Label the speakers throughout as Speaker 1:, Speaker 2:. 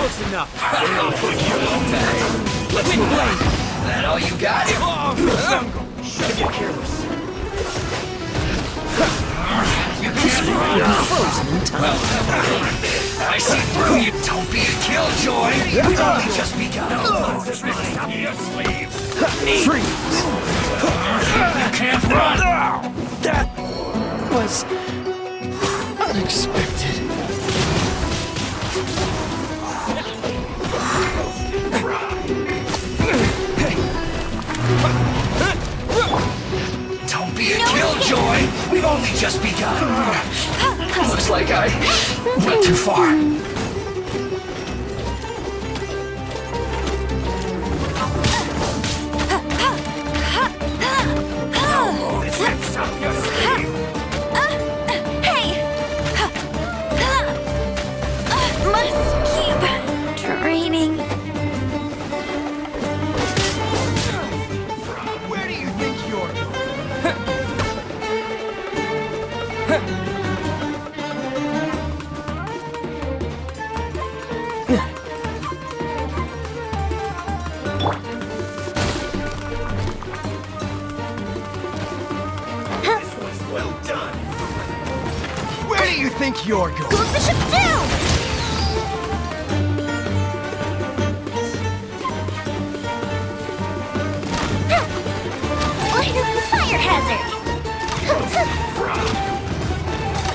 Speaker 1: Close enough.
Speaker 2: I'll put you away. Let's move on. That all you got? Should get careless. You can't
Speaker 3: frozen in time.
Speaker 2: Well, I see through you. Don't be a killjoy. We've only just begun.
Speaker 3: Freeze!
Speaker 2: You can't run.
Speaker 3: That was unexpected.
Speaker 2: Don't be a killjoy! We've only just begun! Looks like I went too far.
Speaker 4: Hey! Must keep training.
Speaker 1: Where do you think you're going?
Speaker 2: Well done!
Speaker 1: Where do you think you're going?
Speaker 4: Go the ship down! Light up the fire hazard!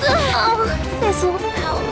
Speaker 4: Oh, fizzle out.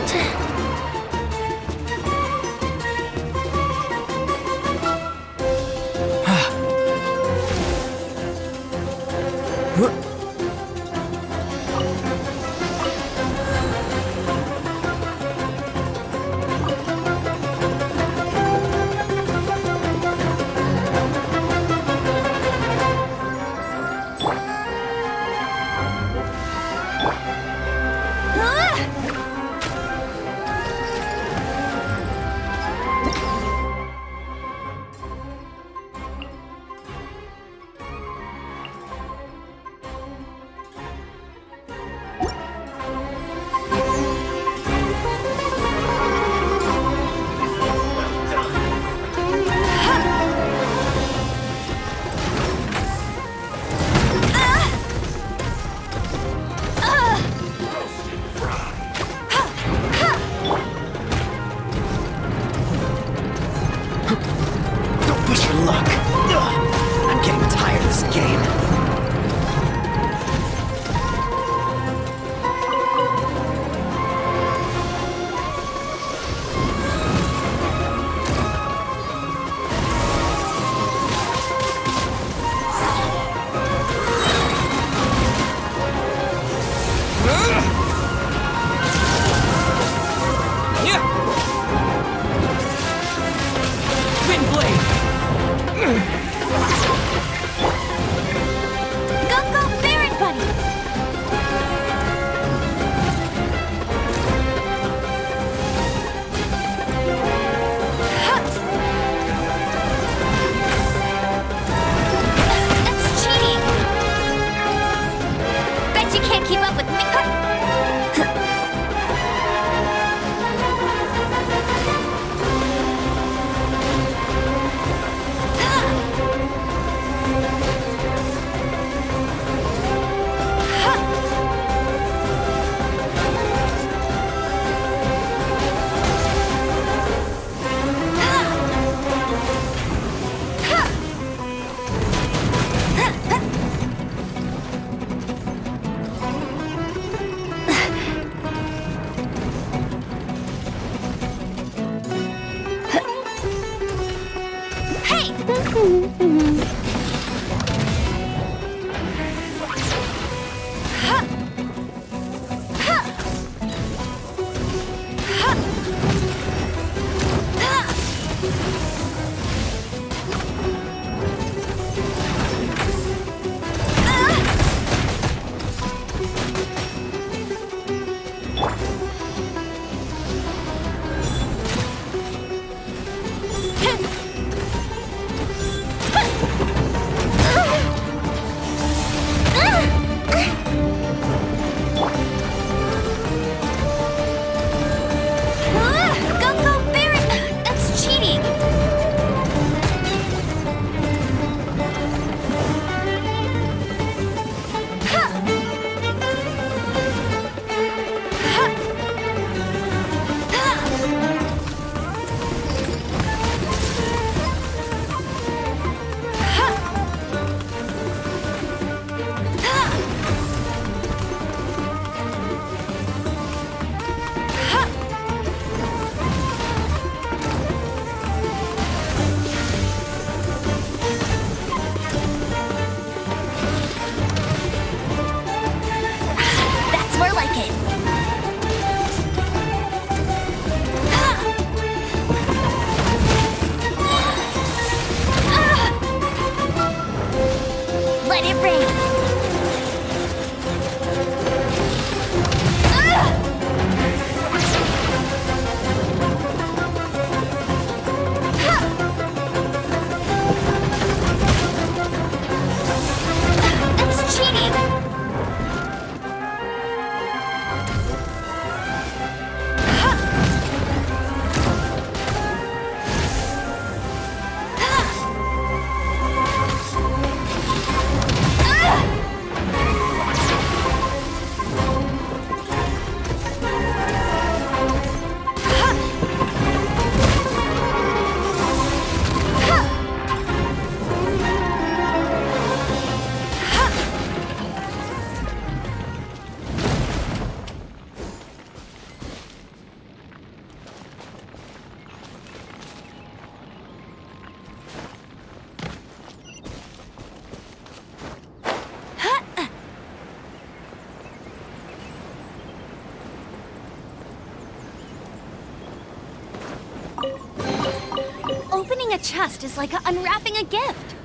Speaker 4: Opening a chest is like unwrapping a gift.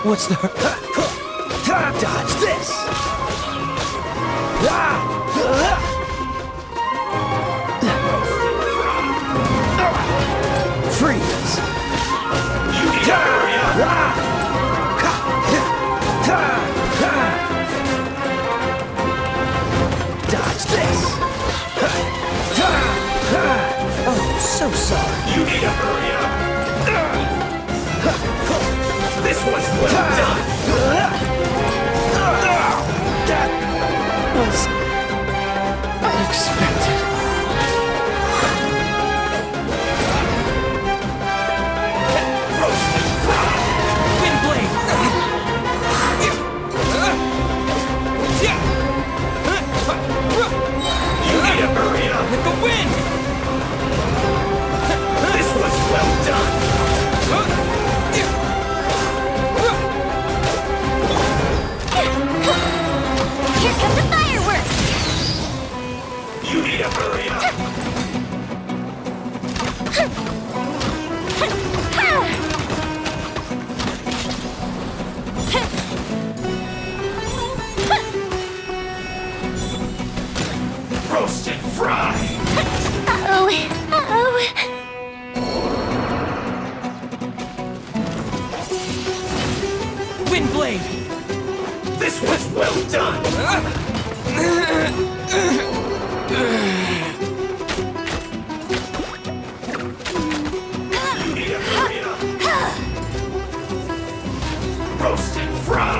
Speaker 3: What's the... Dodge this! Freeze! Dodge this! Oh, so sorry.
Speaker 2: You need to hurry up! This one's well done!
Speaker 3: That was unexpected.
Speaker 1: Wind blade!
Speaker 2: You need to hurry up!
Speaker 1: With the wind!
Speaker 2: This one's well done!
Speaker 4: Here come the fireworks!
Speaker 2: You need to hurry up! Roast and fry!
Speaker 4: Uh-oh, uh-oh.
Speaker 1: Wind blade!
Speaker 2: This was well done! You need to hurry up! Roast and fry!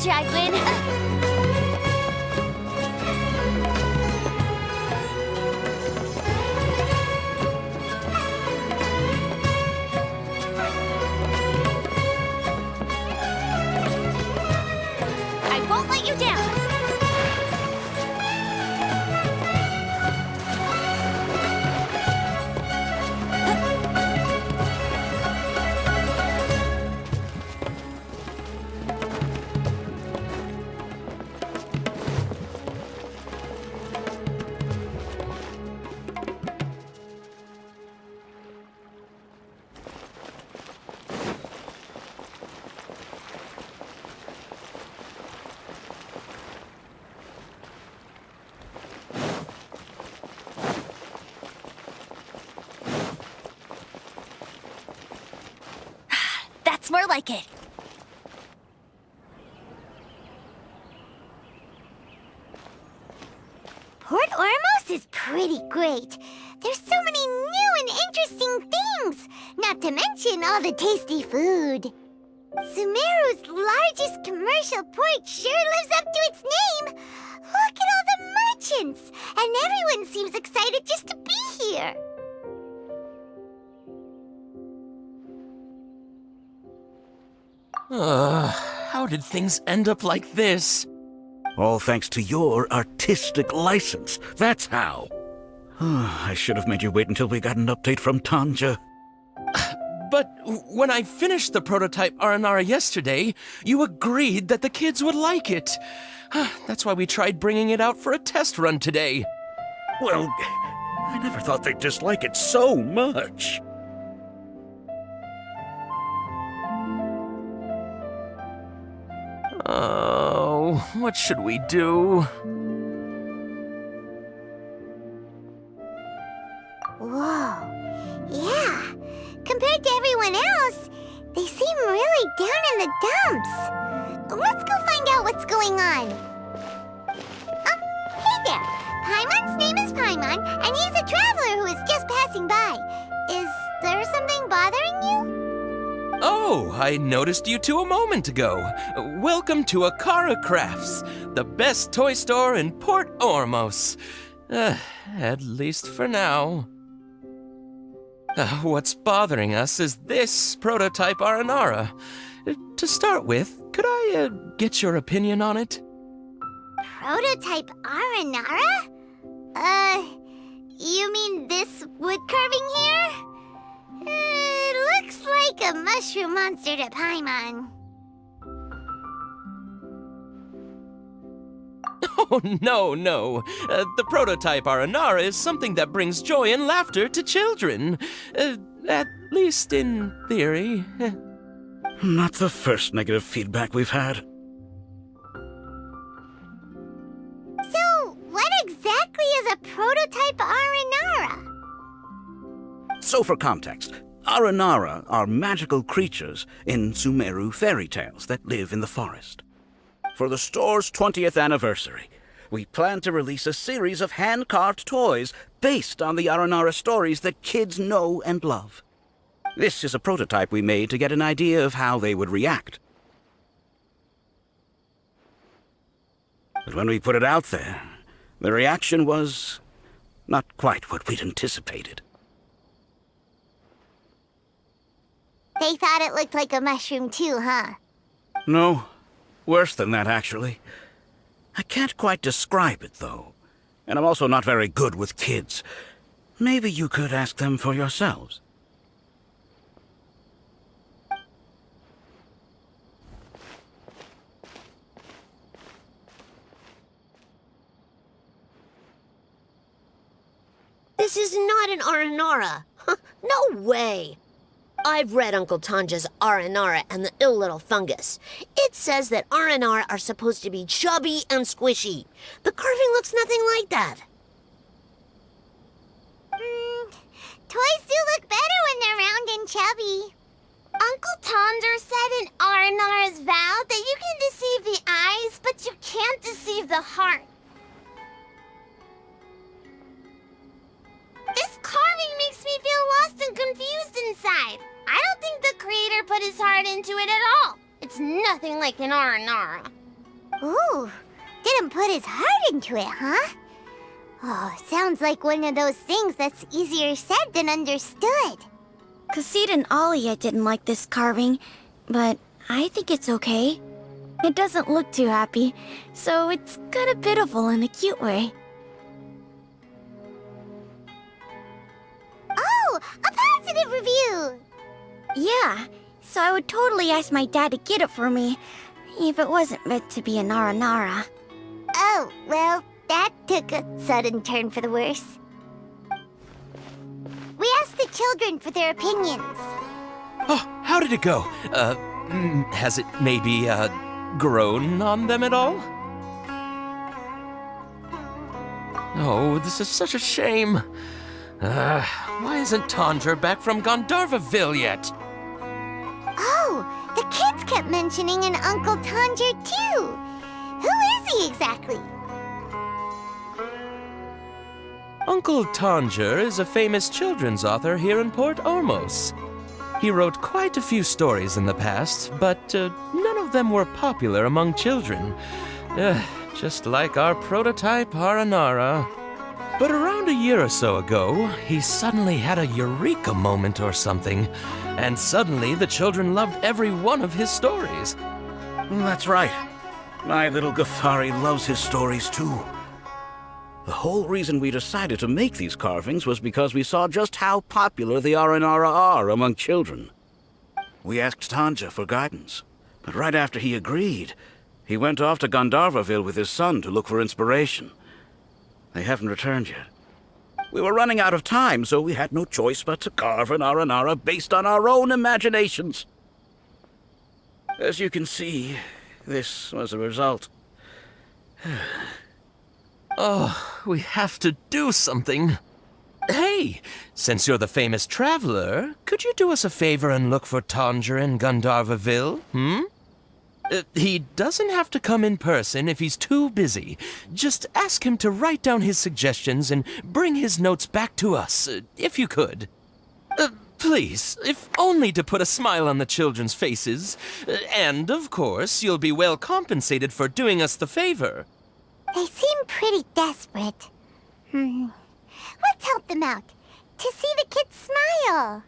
Speaker 4: Xiangling. I won't let you down. That's more like it. Port Ormos is pretty great. There's so many new and interesting things, not to mention all the tasty food. Sumeru's largest commercial port sure lives up to its name. Look at all the merchants, and everyone seems excited just to be here.
Speaker 1: How did things end up like this?
Speaker 5: All thanks to your artistic license. That's how. I should have made you wait until we got an update from Tanja.
Speaker 1: But when I finished the prototype Aranara yesterday, you agreed that the kids would like it. That's why we tried bringing it out for a test run today.
Speaker 5: Well, I never thought they'd dislike it so much.
Speaker 1: Oh, what should we do?
Speaker 4: Whoa. Yeah. Compared to everyone else, they seem really down in the dumps. Let's go find out what's going on. Hey there. Paimon's name is Paimon, and he's a traveler who is just passing by. Is there something bothering you?
Speaker 1: Oh, I noticed you two a moment ago. Welcome to Akara Crafts, the best toy store in Port Ormos. At least for now. What's bothering us is this prototype Aranara. To start with, could I get your opinion on it?
Speaker 4: Prototype Aranara? You mean this wood carving here? It looks like a mushroom monster to Paimon.
Speaker 1: Oh, no. The prototype Aranara is something that brings joy and laughter to children. At least in theory.
Speaker 5: Not the first negative feedback we've had.
Speaker 4: So, what exactly is a prototype Aranara?
Speaker 5: So for context, Aranara are magical creatures in Sumeru fairy tales that live in the forest. For the store's 20th anniversary, we plan to release a series of hand-carved toys based on the Aranara stories that kids know and love. This is a prototype we made to get an idea of how they would react. But when we put it out there, the reaction was not quite what we'd anticipated.
Speaker 4: They thought it looked like a mushroom too, huh?
Speaker 5: No, worse than that, actually. I can't quite describe it, though. And I'm also not very good with kids. Maybe you could ask them for yourselves.
Speaker 6: This is not an Aranara. No way. I've read Uncle Tanja's Aranara and the Ill Little Fungus. It says that Aranara are supposed to be chubby and squishy. The carving looks nothing like that.
Speaker 4: Toys do look better when they're round and chubby. Uncle Tonder said in Aranara's vow that you can deceive the eyes, but you can't deceive the heart. This carving makes me feel lost and confused inside. I don't think the creator put his heart into it at all. It's nothing like an Aranara. Ooh, didn't put his heart into it, huh? Oh, sounds like one of those things that's easier said than understood.
Speaker 7: Kassid and Alia didn't like this carving, but I think it's okay. It doesn't look too happy, so it's kind of pitiful in a cute way.
Speaker 4: Oh, a positive review!
Speaker 7: Yeah, so I would totally ask my dad to get it for me, if it wasn't meant to be a Nara.
Speaker 4: Oh, well, that took a sudden turn for the worse. We asked the children for their opinions.
Speaker 1: Oh, how did it go? Has it maybe, grown on them at all? Oh, this is such a shame. Why isn't Tanger back from Gandharvaville yet?
Speaker 4: Oh, the kids kept mentioning an Uncle Tanger, too. Who is he exactly?
Speaker 1: Uncle Tanger is a famous children's author here in Port Ormos. He wrote quite a few stories in the past, but none of them were popular among children. Just like our prototype Aranara. But around a year or so ago, he suddenly had a eureka moment or something, and suddenly the children loved every one of his stories.
Speaker 5: That's right. My little Ghaffari loves his stories too. The whole reason we decided to make these carvings was because we saw just how popular the Aranara are among children. We asked Tanger for guidance, but right after he agreed, he went off to Gandharvaville with his son to look for inspiration. They haven't returned yet. We were running out of time, so we had no choice but to carve an Aranara based on our own imaginations. As you can see, this was the result.
Speaker 1: Oh, we have to do something. Hey, since you're the famous traveler, could you do us a favor and look for Tanger in Gandharvaville, He doesn't have to come in person if he's too busy. Just ask him to write down his suggestions and bring his notes back to us, if you could. Please, if only to put a smile on the children's faces. And, of course, you'll be well compensated for doing us the favor.
Speaker 4: They seem pretty desperate. Let's help them out. To see the kids smile.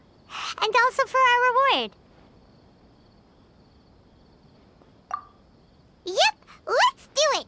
Speaker 4: And also for our reward. Yep, let's do it!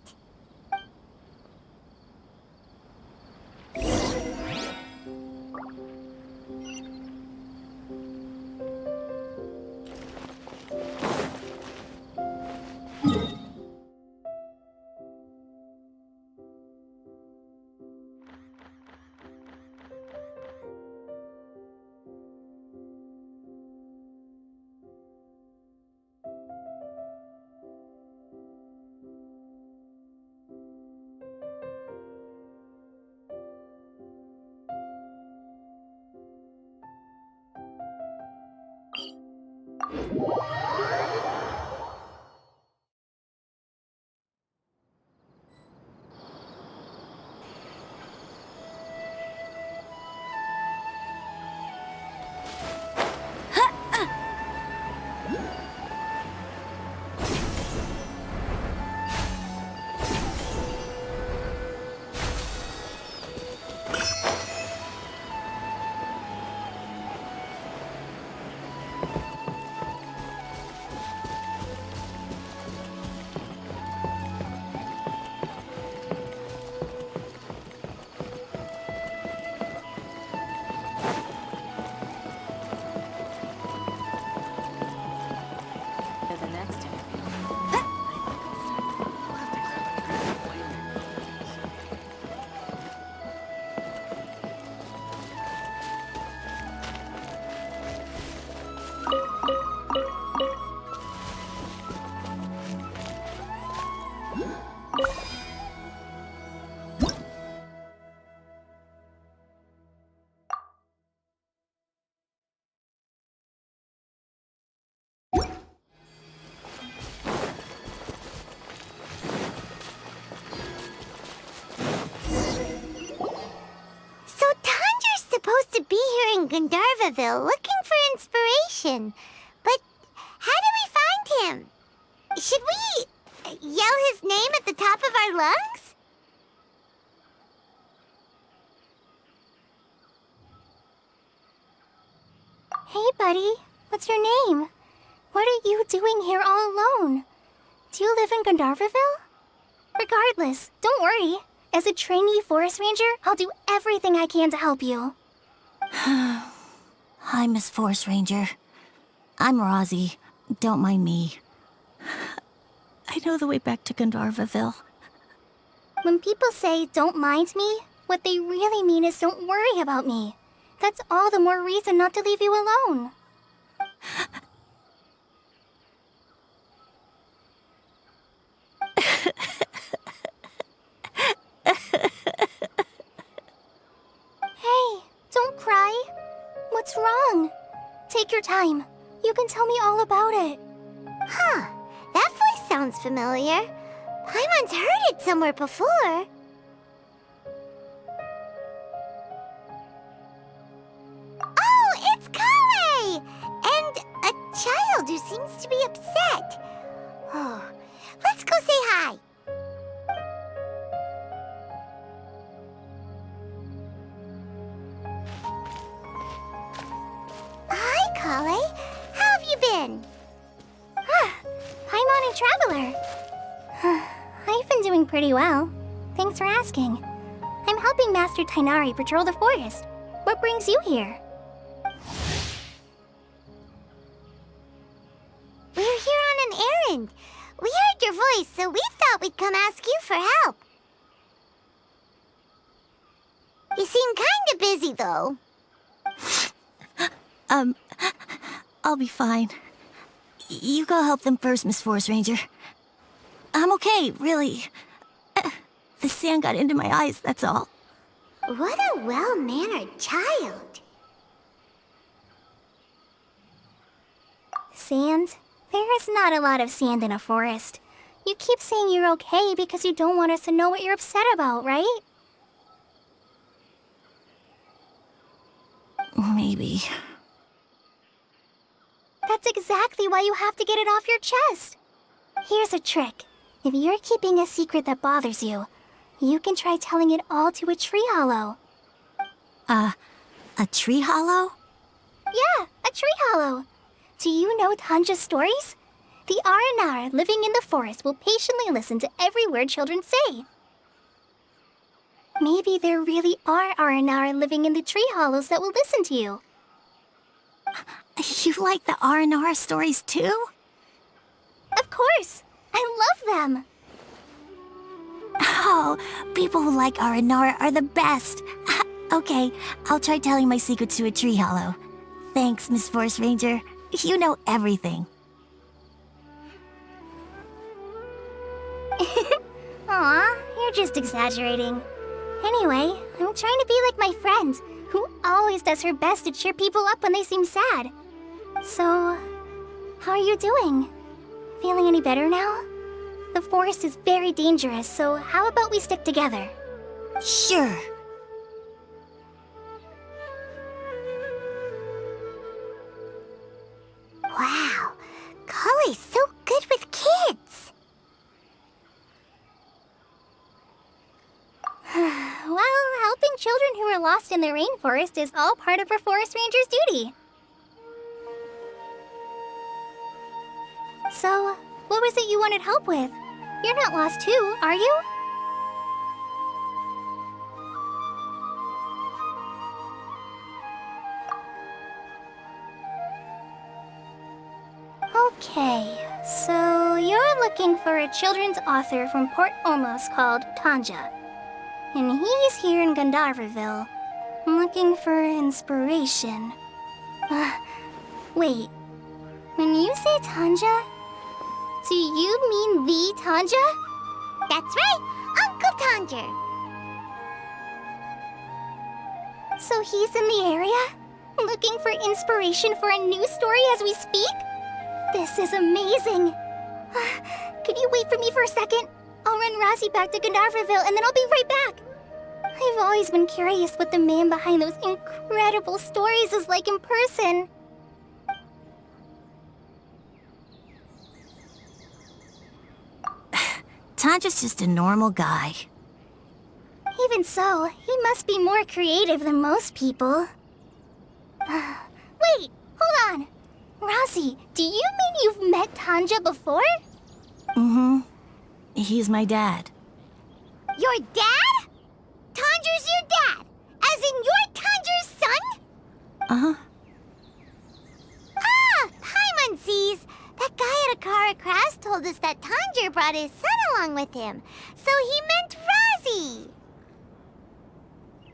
Speaker 4: Gandharvaville looking for inspiration. But how do we find him? Should we yell yell his name at the top of our lungs?
Speaker 7: Hey, buddy. What's your name? What are you doing here all alone? Do you live in Gandharvaville? Regardless, don't worry. As a trainee forest ranger, I'll do everything I can to help you.
Speaker 8: Hi, Miss Forest Ranger. I'm Rosie. Don't mind me. I know the way back to Gandharvaville.
Speaker 7: When people say, don't mind me, what they really mean is don't worry about me. That's all the more reason not to leave you alone. Hey, don't cry. What's wrong? Take your time. You can tell me all about it.
Speaker 4: Huh, that voice sounds familiar. Paimon's heard it somewhere before. Oh, it's Kaeya! And a child who seems to be upset. Oh, let's go say hi. Hi, Kaeya. How have you been?
Speaker 7: Paimon and Traveler. I've been doing pretty well. Thanks for asking. I'm helping Master Tighnari patrol the forest. What brings you here?
Speaker 4: We're here on an errand. We heard your voice, so we thought we'd come ask you for help. You seem kinda busy, though.
Speaker 8: I'll be fine. You go help them first, Miss Forest Ranger. I'm okay, really. The sand got into my eyes, that's all.
Speaker 4: What a well-mannered child.
Speaker 7: Sand? There is not a lot of sand in a forest. You keep saying you're okay because you don't want us to know what you're upset about, right?
Speaker 8: Maybe.
Speaker 7: That's exactly why you have to get it off your chest. Here's a trick. If you're keeping a secret that bothers you, you can try telling it all to a tree hollow.
Speaker 8: A tree hollow?
Speaker 7: Yeah, a tree hollow. Do you know Tanja's stories? The Aranara living in the forest will patiently listen to every word children say. Maybe there really are Aranara living in the tree hollows that will listen to you.
Speaker 8: You like the R&R stories too?
Speaker 7: Of course! I love them!
Speaker 8: Oh, people who like R&R are the best. Okay, I'll try telling my secrets to a tree hollow. Thanks, Miss Forest Ranger. You know everything.
Speaker 7: Aw, you're just exaggerating. Anyway, I'm trying to be like my friend, who always does her best to cheer people up when they seem sad. So, how are you doing? Feeling any better now? The forest is very dangerous, so how about we stick together?
Speaker 8: Sure.
Speaker 4: Wow, Kaeya's so good with kids.
Speaker 7: Well, helping children who are lost in the rainforest is all part of a forest ranger's duty. So, what was it you wanted help with? You're not lost too, are you? Okay, so you're looking for a children's author from Port Ormos called Tanja. And he's here in Gandharvaville, looking for inspiration. Wait, when you say Tanja, do you mean the Tanja?
Speaker 4: That's right, Uncle Tanja.
Speaker 7: So he's in the area, looking for inspiration for a new story as we speak? This is amazing. Could you wait for me for a second? I'll run Rosie back to Gandharvaville and then I'll be right back. I've always been curious what the man behind those incredible stories is like in person.
Speaker 8: Tanja's just a normal guy.
Speaker 7: Even so, he must be more creative than most people. Wait, hold on. Rosie, do you mean you've met Tanja before?
Speaker 8: Mm-hmm. He's my dad.
Speaker 4: Your dad? Tanja's your dad? As in you're Tanja's son?
Speaker 8: Uh-huh.
Speaker 4: Ah, Paimon sees. That guy at Akara Crafts told us that Tanja brought his son along with him. So he meant Rosie.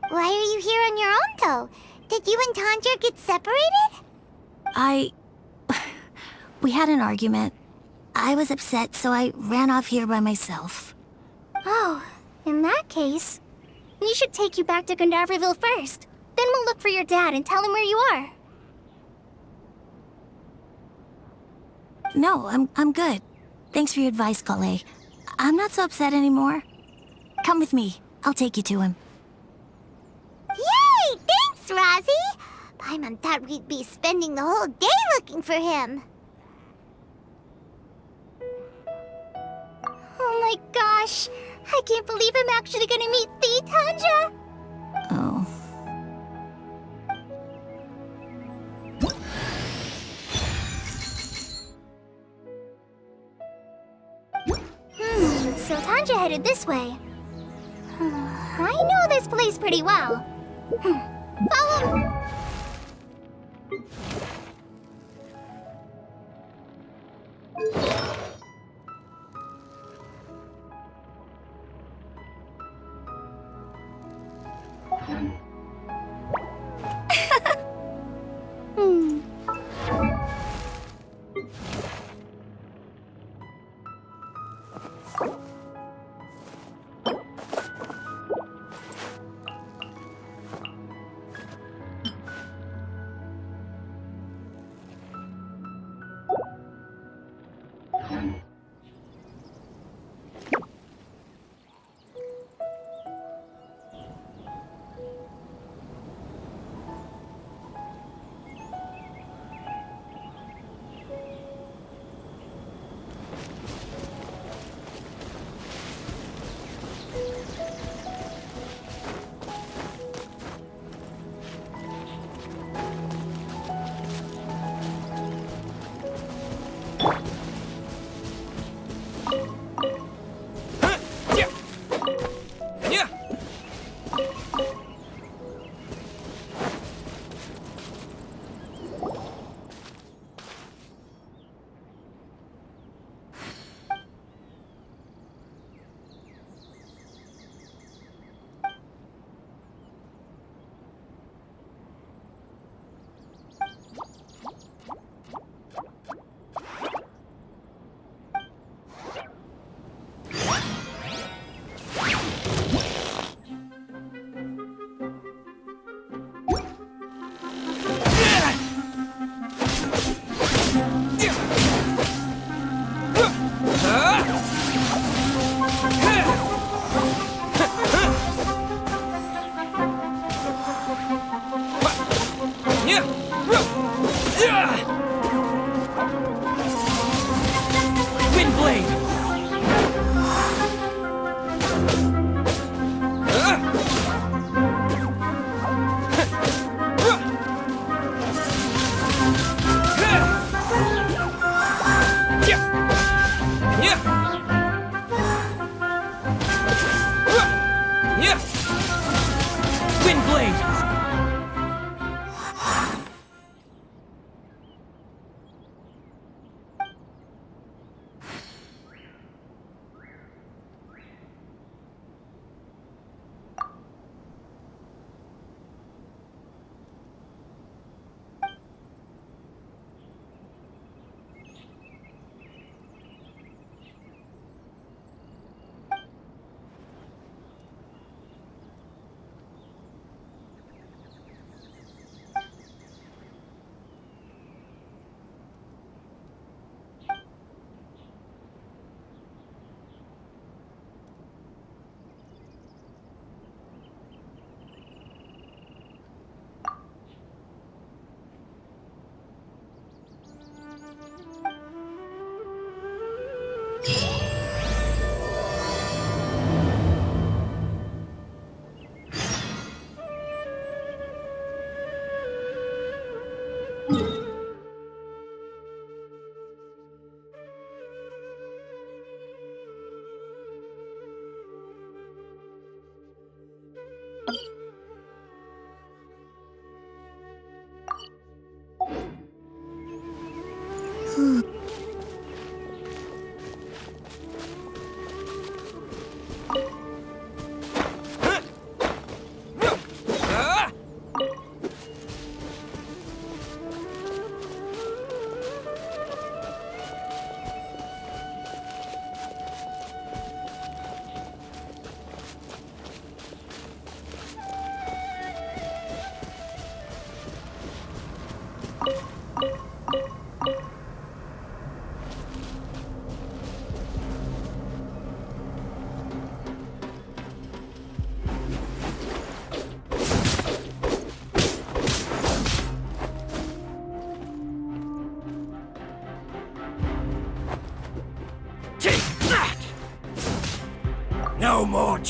Speaker 4: Why are you here on your own, though? Did you and Tanja get separated?
Speaker 8: We had an argument. I was upset, so I ran off here by myself.
Speaker 7: Oh, in that case, we should take you back to Gandaverville first. Then we'll look for your dad and tell him where you are.
Speaker 8: No, I'm good. Thanks for your advice, Klee. I'm not so upset anymore. Come with me. I'll take you to him.
Speaker 4: Yay! Thanks, Rosie! Paimon thought we'd be spending the whole day looking for him.
Speaker 7: Oh my gosh! I can't believe I'm actually gonna meet the Tanja!
Speaker 8: Oh.
Speaker 7: So Tanja headed this way. I know this place pretty well. Follow.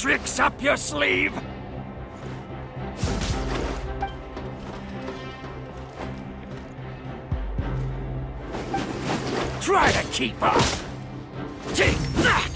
Speaker 2: tricks up your sleeve? Try to keep up! Take that!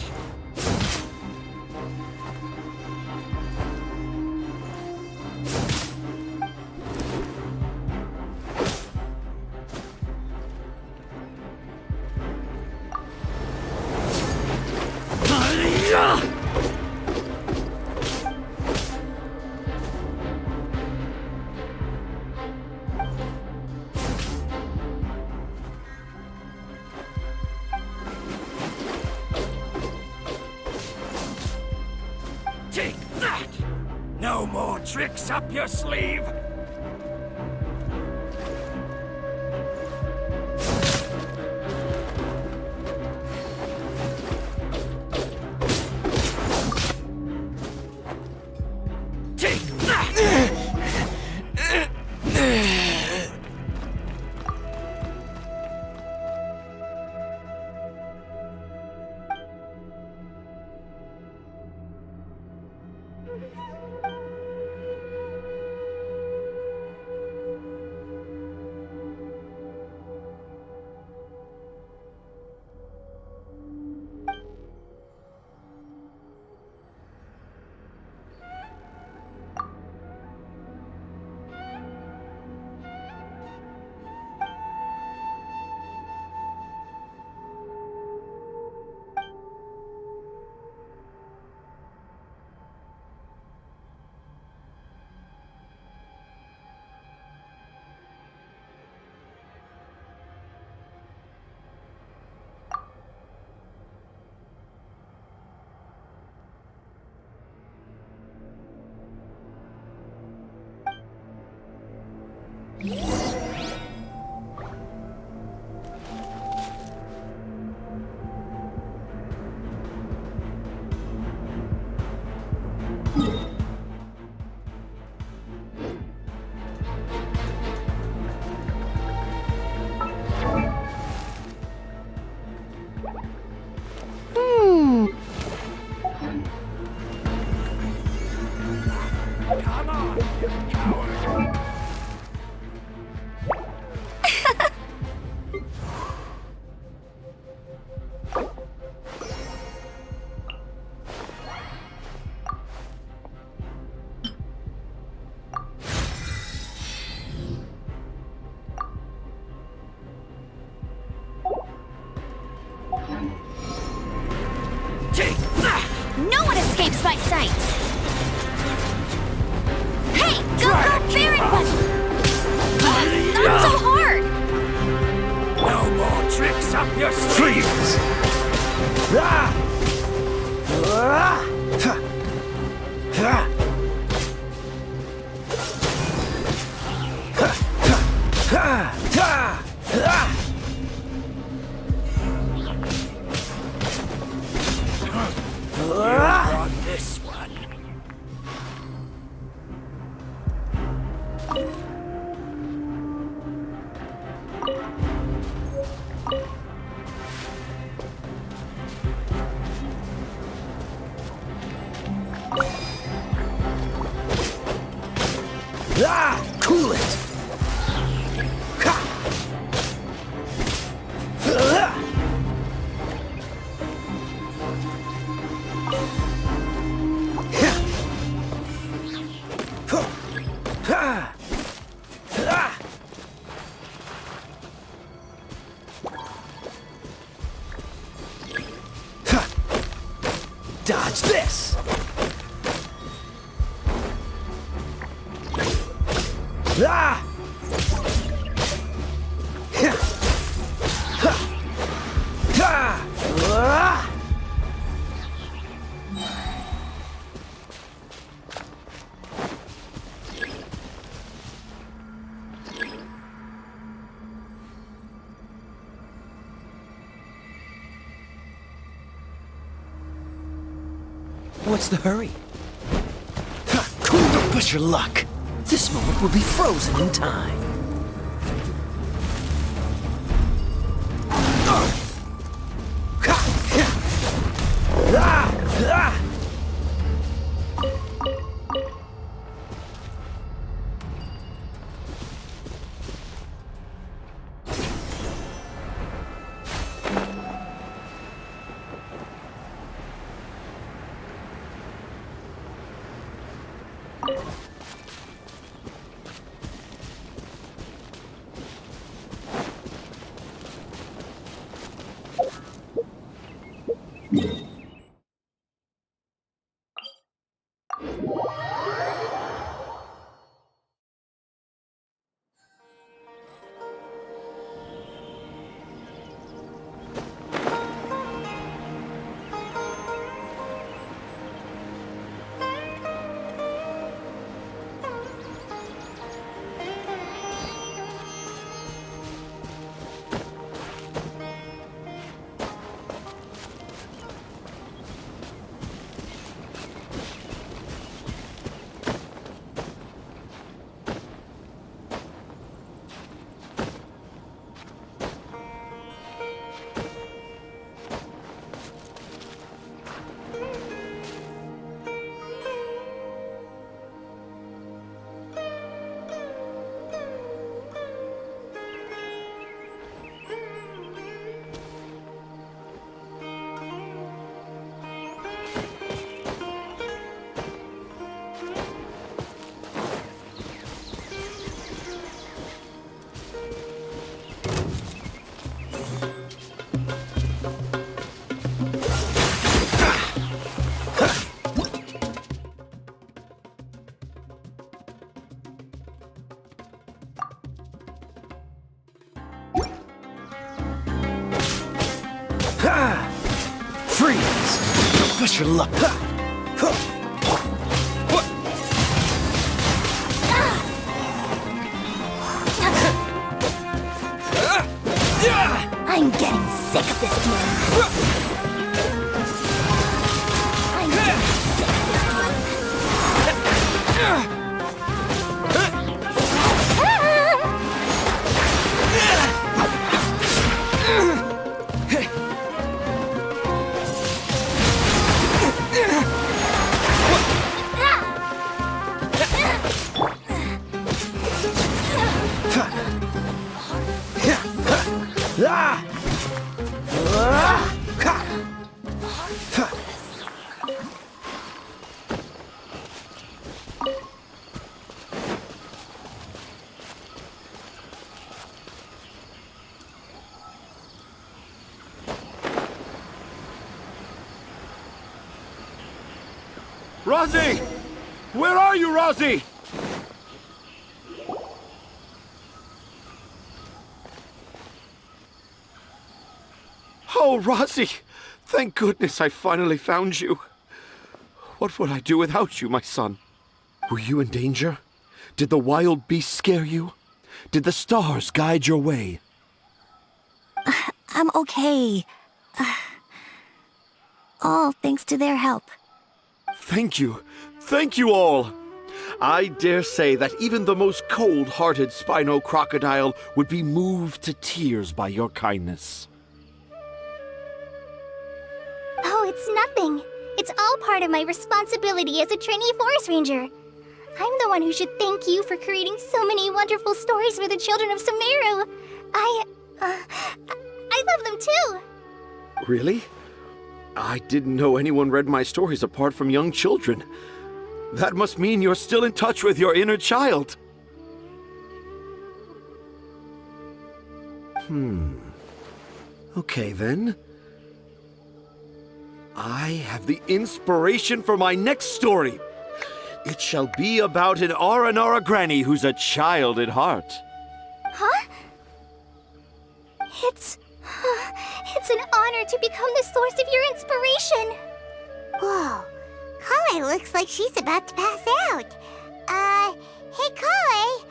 Speaker 2: Take that! No more tricks up your sleeve! Take that! Come on, you coward!
Speaker 7: No one escapes my sight! Hey, go very quick! Not so hard!
Speaker 2: No more tricks up your sleeve!
Speaker 3: Freeze! Ah! Ah! Ha! Ha! Ha! Ha! Ha! Ha!
Speaker 2: On this one.
Speaker 3: Ah! Cool it! Ha! Ah! Dodge this! Ah!
Speaker 1: What's the hurry?
Speaker 3: Don't push your luck. This moment will be frozen in time. Push your luck.
Speaker 8: I'm getting sick of this game. I'm getting sick of this game.
Speaker 9: Rosie! Where are you, Rosie? Oh, Rosie! Thank goodness I finally found you. What would I do without you, my son? Were you in danger? Did the wild beasts scare you? Did the stars guide your way?
Speaker 8: I'm okay. All thanks to their help.
Speaker 9: Thank you. Thank you all. I dare say that even the most cold-hearted Spino crocodile would be moved to tears by your kindness.
Speaker 7: Oh, it's nothing. It's all part of my responsibility as a trainee forest ranger. I'm the one who should thank you for creating so many wonderful stories for the children of Sumeru. I love them too.
Speaker 9: Really? I didn't know anyone read my stories apart from young children. That must mean you're still in touch with your inner child. Okay, then. I have the inspiration for my next story. It shall be about an Aranara granny who's a child at heart.
Speaker 7: Huh? It's an honor to become the source of your inspiration.
Speaker 4: Whoa. Klee looks like she's about to pass out. Hey Klee,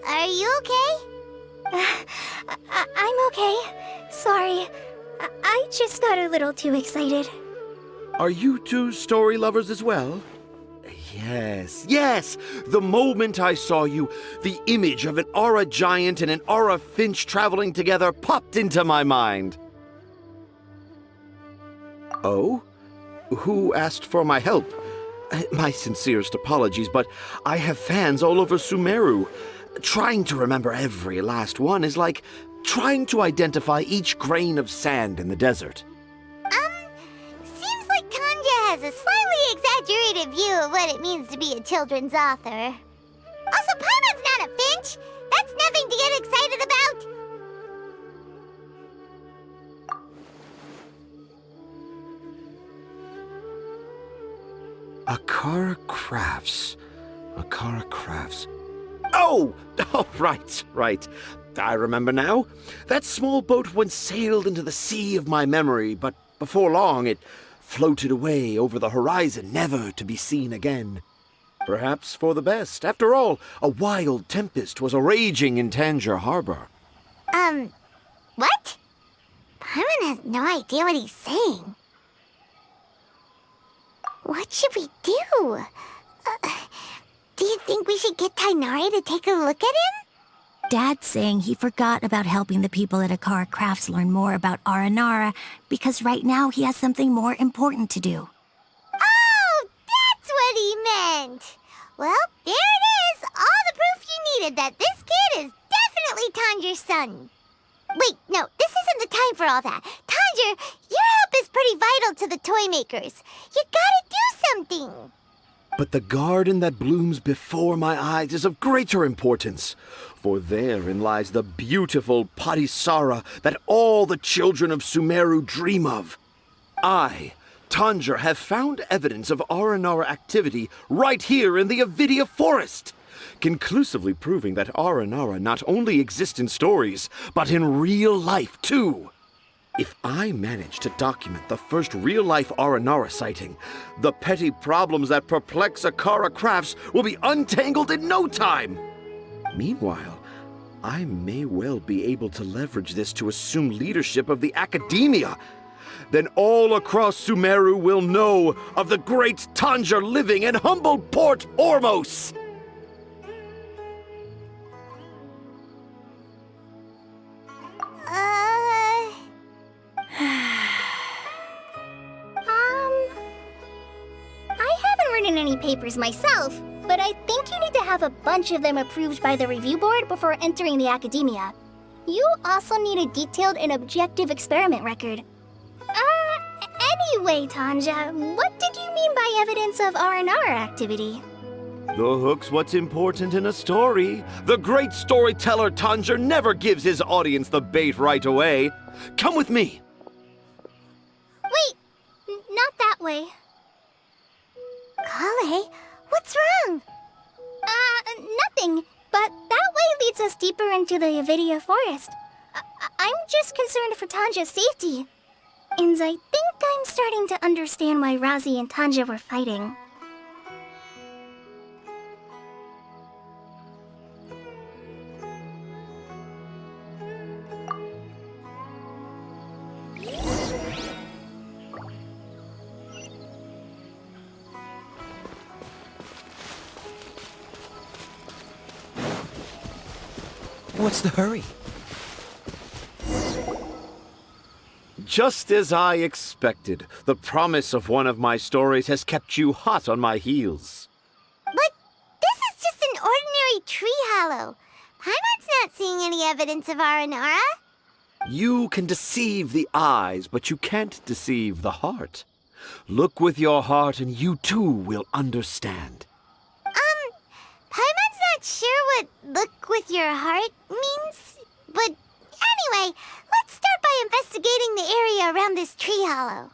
Speaker 4: are you okay?
Speaker 7: I'm okay. Sorry. I just got a little too excited.
Speaker 9: Are you two story lovers as well? Yes. The moment I saw you, the image of an aura giant and an aura finch traveling together popped into my mind. Oh? Who asked for my help? My sincerest apologies, but I have fans all over Sumeru. Trying to remember every last one is like trying to identify each grain of sand in the desert.
Speaker 4: Seems like Tanja has a slightly exaggerated view of what it means to be a children's author. Also, Paimon's not a finch. That's nothing to get excited about.
Speaker 9: Akara Crafts. Oh, right. I remember now. That small boat once sailed into the sea of my memory, but before long it floated away over the horizon, never to be seen again. Perhaps for the best. After all, a wild tempest was a-raging in Tangier Harbor.
Speaker 4: What? Paimon has no idea what he's saying. What should we do? Do you think we should get Tainari to take a look at him?
Speaker 8: Dad's saying he forgot about helping the people at Akara Crafts learn more about Aranara because right now he has something more important to do.
Speaker 4: Oh, that's what he meant! Well, there it is! All the proof you needed that this kid is definitely Tanger's son. Wait, no, this isn't the time for all that. Tanger, your help is pretty vital to the toy makers. You gotta do something!
Speaker 9: But the garden that blooms before my eyes is of greater importance, for therein lies the beautiful Patisara that all the children of Sumeru dream of. I, Tanger, have found evidence of Aranara activity right here in the Avidia Forest, conclusively proving that Aranara not only exist in stories, but in real life too. If I manage to document the first real-life Aranara sighting, the petty problems that perplex Akara Crafts will be untangled in no time. Meanwhile, I may well be able to leverage this to assume leadership of the Academia. Then all across Sumeru will know of the great Tanja living in humble Port Ormos.
Speaker 7: I haven't written any papers myself, but I think you need to have a bunch of them approved by the review board before entering the Academia. You also need a detailed and objective experiment record. Anyway, Tanja, what did you mean by evidence of R&R activity?
Speaker 9: The hook's what's important in a story. The great storyteller Tanja never gives his audience the bait right away. Come with me.
Speaker 7: Wait, not that way.
Speaker 4: Klee, what's wrong?
Speaker 7: Nothing. But that way leads us deeper into the Avidia forest. I'm just concerned for Tanja's safety. And I think I'm starting to understand why Razi and Tanja were fighting.
Speaker 3: What's the hurry?
Speaker 9: Just as I expected, the promise of one of my stories has kept you hot on my heels.
Speaker 4: But this is just an ordinary tree hollow. Paimon's not seeing any evidence of Aranara.
Speaker 9: You can deceive the eyes, but you can't deceive the heart. Look with your heart and you too will understand.
Speaker 4: Paimon's not sure what look with your heart means, but anyway, let's start by investigating the area around this tree hollow.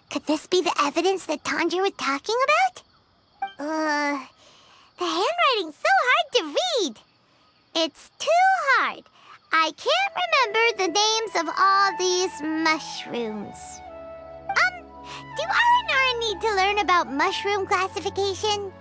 Speaker 4: Could this be the evidence that Tanja was talking about? The handwriting's so hard to read. It's too hard. I can't remember the names of all these mushrooms. Do Aranara need to learn about mushroom classification?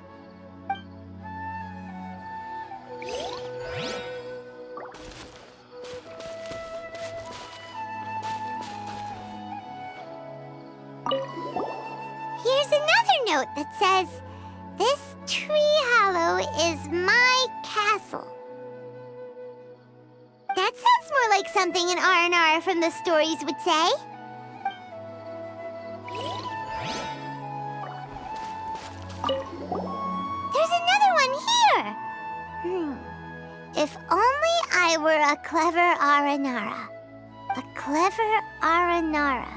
Speaker 4: Here's another note that says, "This tree hollow is my castle." That sounds more like something an R&R from the stories would say. There's another one here! If only I were a clever Aranara. A clever Aranara.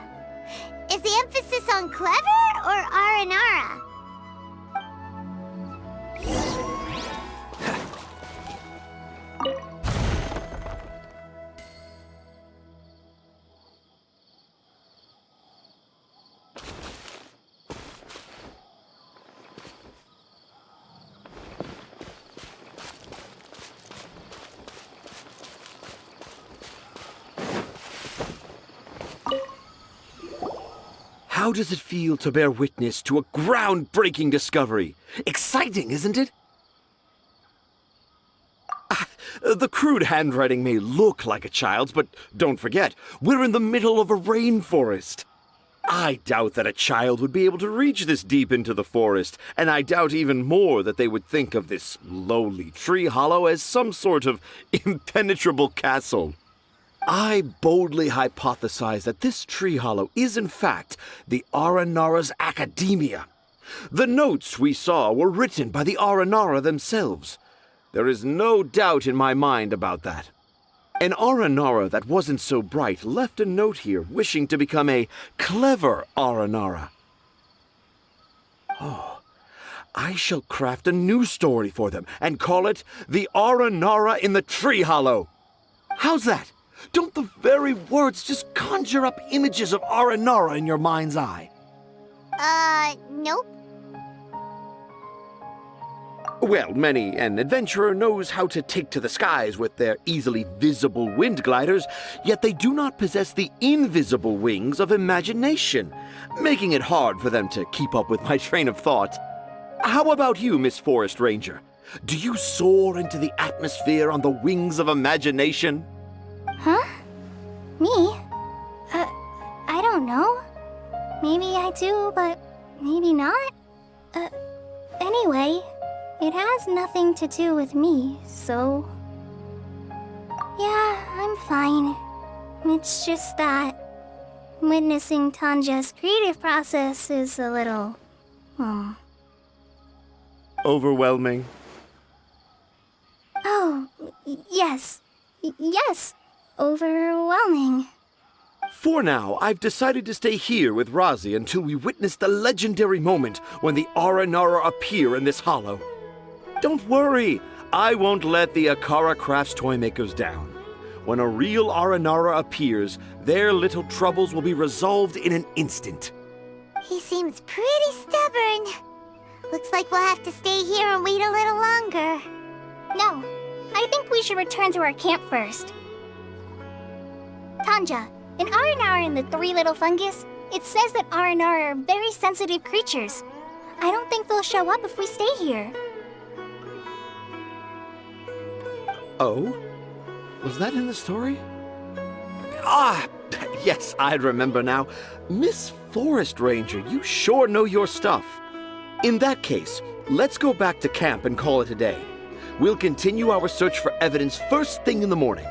Speaker 4: Is the emphasis on clever or Aranara?
Speaker 9: How does it feel to bear witness to a groundbreaking discovery? Exciting, isn't it? The crude handwriting may look like a child's, but don't forget, we're in the middle of a rainforest. I doubt that a child would be able to reach this deep into the forest, and I doubt even more that they would think of this lowly tree hollow as some sort of impenetrable castle. I boldly hypothesize that this tree hollow is in fact the Aranara's Academia. The notes we saw were written by the Aranara themselves. There is no doubt in my mind about that. An Aranara that wasn't so bright left a note here wishing to become a clever Aranara. Oh, I shall craft a new story for them and call it The Aranara in the Tree Hollow. How's that? Don't the very words just conjure up images of Aranara in your mind's eye?
Speaker 4: Nope.
Speaker 9: Well, many an adventurer knows how to take to the skies with their easily visible wind gliders, yet they do not possess the invisible wings of imagination, making it hard for them to keep up with my train of thought. How about you, Miss Forest Ranger? Do you soar into the atmosphere on the wings of imagination?
Speaker 7: Huh? Me? I don't know. Maybe I do, but maybe not. Anyway, it has nothing to do with me, so... Yeah, I'm fine. It's just that witnessing Tanja's creative process is a little...
Speaker 9: Overwhelming.
Speaker 7: Oh, yes. Yes. Overwhelming.
Speaker 9: For now, I've decided to stay here with Razi until we witness the legendary moment when the Aranara appear in this hollow. Don't worry, I won't let the Akara Crafts toymakers down. When a real Aranara appears, their little troubles will be resolved in an instant.
Speaker 4: He seems pretty stubborn. Looks like we'll have to stay here and wait a little longer.
Speaker 7: No, I think we should return to our camp first. Tanja, in Aranara and the Three Little Fungus, it says that Aranara are very sensitive creatures. I don't think they'll show up if we stay here.
Speaker 9: Oh? Was that in the story? Ah, yes, I remember now. Miss Forest Ranger, you sure know your stuff. In that case, let's go back to camp and call it a day. We'll continue our search for evidence first thing in the morning.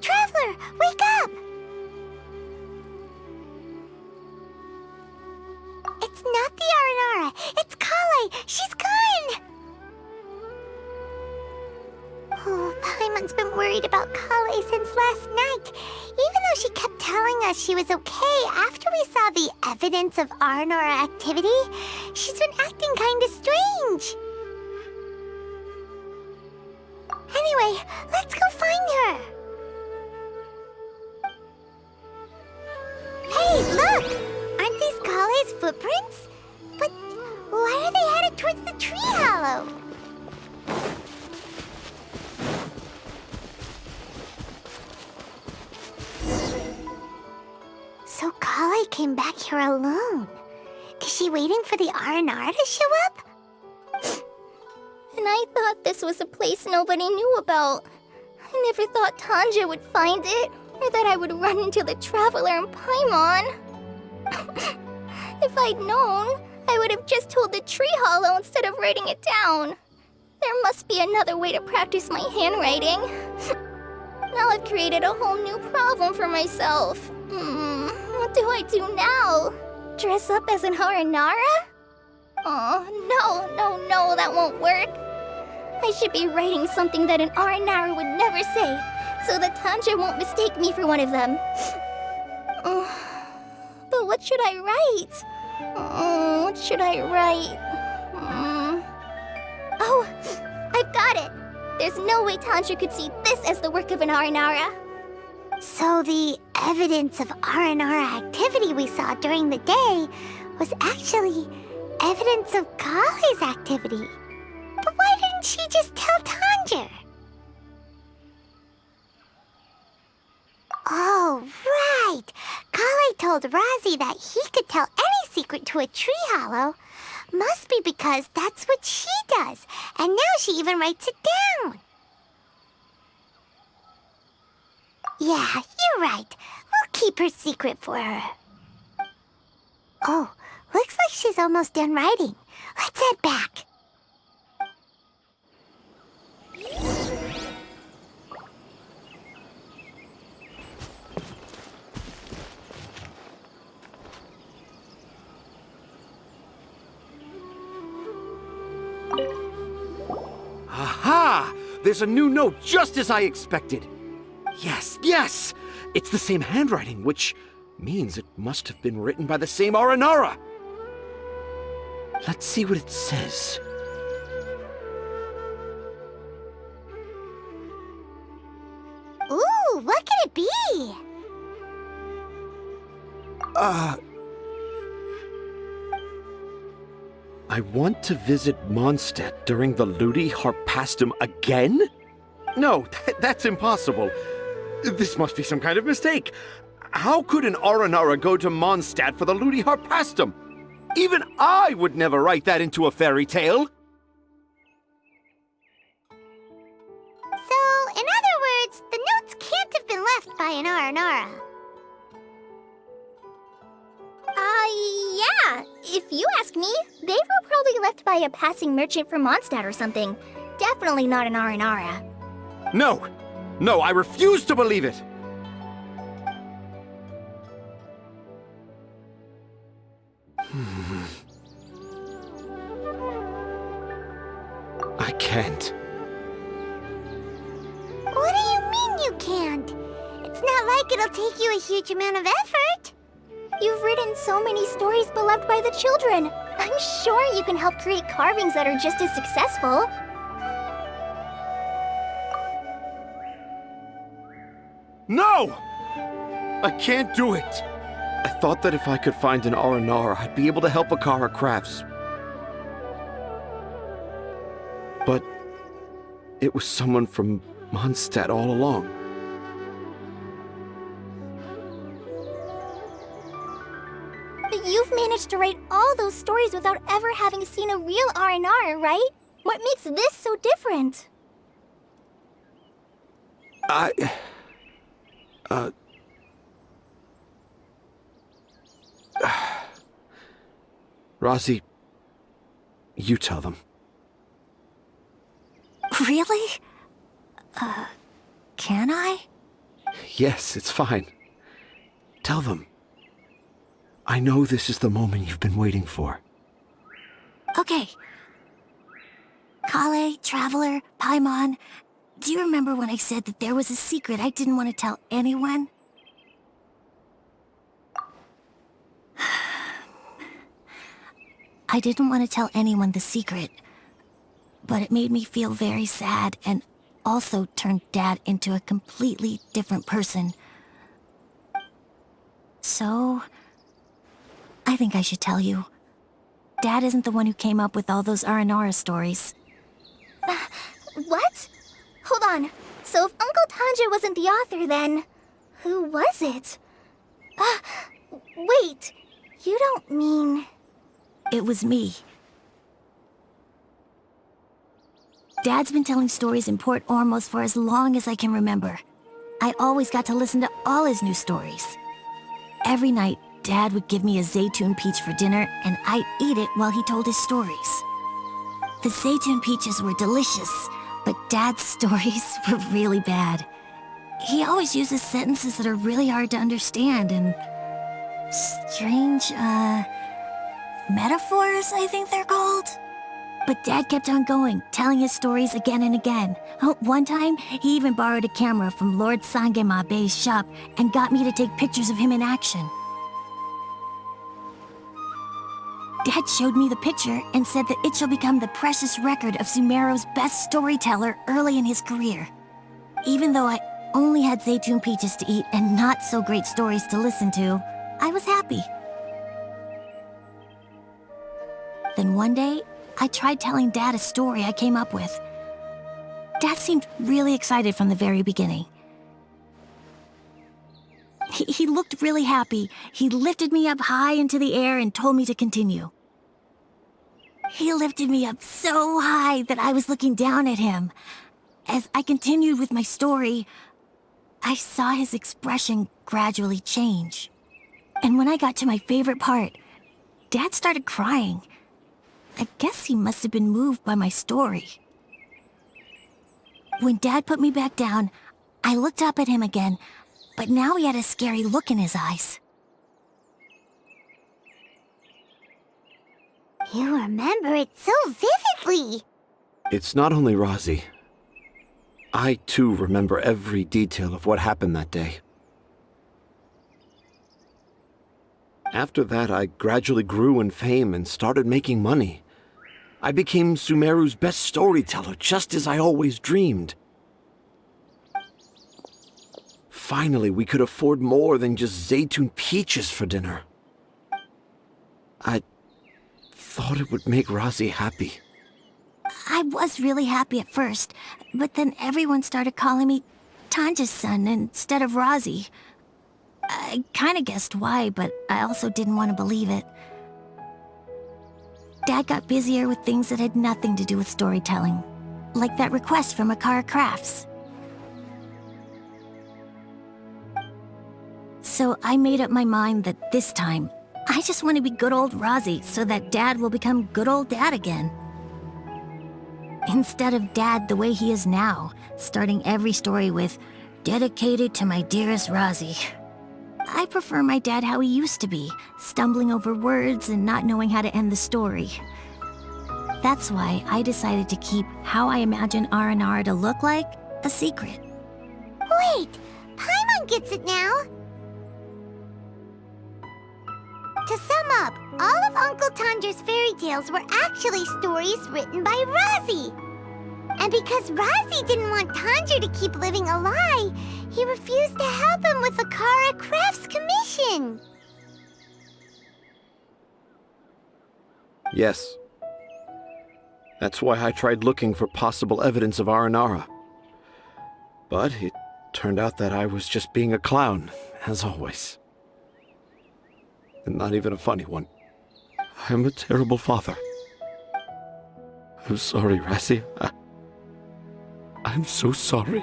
Speaker 4: Traveler, wake up! It's not the Aranara, it's Klee! She's gone! Oh, Paimon's been worried about Klee since last night. Even though she kept telling us she was okay after we saw the evidence of Aranara activity, she's been acting kinda strange. Anyway, let's go find her. Hey, look! Aren't these Klee's footprints? But why are they headed towards the tree hollow? came back here alone. Is she waiting for the R&R to show up?
Speaker 7: And I thought this was a place nobody knew about. I never thought Tanja would find it, or that I would run into the Traveler in Paimon. If I'd known, I would have just told the tree hollow instead of writing it down. There must be another way to practice my handwriting. Now I've created a whole new problem for myself. What do I do now? Dress up as an Haranara? Oh, no, that won't work. I should be writing something that an Aranara would never say, so that Tanja won't mistake me for one of them. But what should I write? What should I write? Oh, I've got it! There's no way Tanja could see this as the work of an Aranara.
Speaker 4: So the evidence of R&R activity we saw during the day was actually evidence of Kale's activity. But why didn't she just tell Tanja? Oh, right! Kale told Razi that he could tell any secret to a tree hollow. Must be because that's what she does, and now she even writes it down. Yeah, you're right. We'll keep her secret for her. Oh, looks like she's almost done writing. Let's head back.
Speaker 9: Aha! There's a new note just as I expected. Yes! It's the same handwriting, which means it must have been written by the same Aranara. Let's see what it says.
Speaker 4: Ooh, what could it be?
Speaker 9: I want to visit Mondstadt during the Ludi Harpastum again? No, that's impossible. This must be some kind of mistake. How could an Aranara go to Mondstadt for the Ludi Harpastum? Even I would never write that into a fairy tale.
Speaker 4: So, in other words, the notes can't have been left by an Aranara.
Speaker 7: Yeah. If you ask me, they were probably left by a passing merchant from Mondstadt or something. Definitely not an Aranara.
Speaker 9: No, I refuse to believe it. I can't.
Speaker 4: What do you mean you can't? It's not like it'll take you a huge amount of effort.
Speaker 7: You've written so many stories beloved by the children. I'm sure you can help create carvings that are just as successful.
Speaker 9: No! I can't do it. I thought that if I could find an Aranara, I'd be able to help Akara Crafts. But it was someone from Mondstadt all along.
Speaker 7: You've managed to write all those stories without ever having seen a real R&R, right? What makes this so different?
Speaker 9: Razi, you tell them.
Speaker 8: Really? Can I?
Speaker 9: Yes, it's fine. Tell them. I know this is the moment you've been waiting for.
Speaker 8: Okay. Kale, Traveler, Paimon, do you remember when I said that there was a secret I didn't want to tell anyone? I didn't want to tell anyone the secret, but it made me feel very sad and also turned Dad into a completely different person. So, I think I should tell you. Dad isn't the one who came up with all those Aranara stories.
Speaker 7: What? Hold on. So if Uncle Tanja wasn't the author, then who was it? Wait, you don't mean...
Speaker 8: It was me. Dad's been telling stories in Port Ormos for as long as I can remember. I always got to listen to all his new stories. Every night, Dad would give me a Zaytun peach for dinner, and I'd eat it while he told his stories. The Zaytun peaches were delicious, but Dad's stories were really bad. He always uses sentences that are really hard to understand and... strange, metaphors, I think they're called? But Dad kept on going, telling his stories again and again. One time, he even borrowed a camera from Lord Sangema Bey's shop and got me to take pictures of him in action. Dad showed me the picture and said that it shall become the precious record of Sumeru's best storyteller early in his career. Even though I only had Zaytun peaches to eat and not so great stories to listen to, I was happy. Then one day, I tried telling Dad a story I came up with. Dad seemed really excited from the very beginning. He looked really happy. He lifted me up high into the air and told me to continue. He lifted me up so high that I was looking down at him. As I continued with my story, I saw his expression gradually change. And when I got to my favorite part, Dad started crying. I guess he must have been moved by my story. When Dad put me back down, I looked up at him again, but now he had a scary look in his eyes.
Speaker 4: You remember it so vividly.
Speaker 9: It's not only Razi. I, too, remember every detail of what happened that day. After that, I gradually grew in fame and started making money. I became Sumeru's best storyteller, just as I always dreamed. Finally, we could afford more than just Zaytun peaches for dinner. I thought it would make Razi happy.
Speaker 8: I was really happy at first, but then everyone started calling me Tanja's son instead of Razi. I kinda guessed why, but I also didn't want to believe it. Dad got busier with things that had nothing to do with storytelling, like that request from Akara Crafts. So I made up my mind that this time, I just want to be good old Razi so that Dad will become good old Dad again. Instead of Dad the way he is now, starting every story with, "Dedicated to my dearest Razi." I prefer my dad how he used to be, stumbling over words and not knowing how to end the story. That's why I decided to keep how I imagine Aranara to look like a secret.
Speaker 4: Wait, Paimon gets it now. To sum up, all of Uncle Tanja's fairy tales were actually stories written by Razi. And because Razi didn't want Tanja to keep living a lie, he refused to help him with the Kara Crafts commission.
Speaker 9: Yes. That's why I tried looking for possible evidence of Aranara. But it turned out that I was just being a clown, as always. And not even a funny one. I'm a terrible father. I'm sorry, Razi. I'm so sorry.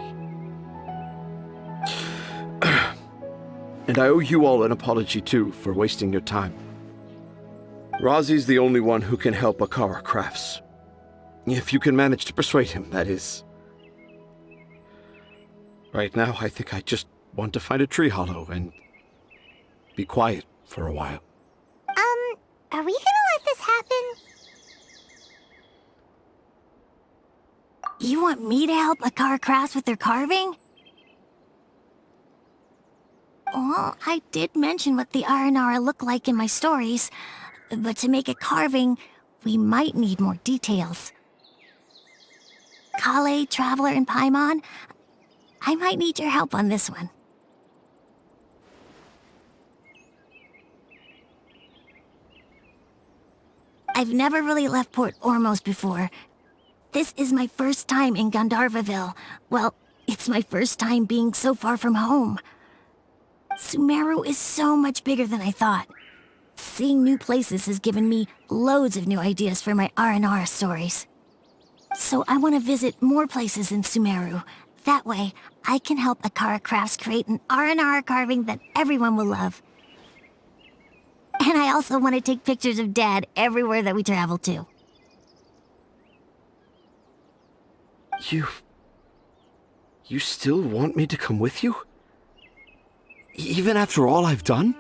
Speaker 9: And I owe you all an apology, too, for wasting your time. Razi's the only one who can help Akara Crafts. If you can manage to persuade him, that is. Right now, I think I just want to find a tree hollow and be quiet for a while.
Speaker 4: Are we gonna let this happen?
Speaker 8: You want me to help Akara Crafts with their carving? Well, I did mention what the Aranara look like in my stories, but to make a carving, we might need more details. Kale, Traveler, and Paimon, I might need your help on this one. I've never really left Port Ormos before. This is my first time in Gandharvaville. Well, it's my first time being so far from home. Sumeru is so much bigger than I thought. Seeing new places has given me loads of new ideas for my R&R stories. So I want to visit more places in Sumeru. That way, I can help Akara Crafts create an R&R carving that everyone will love. And I also want to take pictures of Dad everywhere that we travel to.
Speaker 9: You still want me to come with you? Even after all I've done?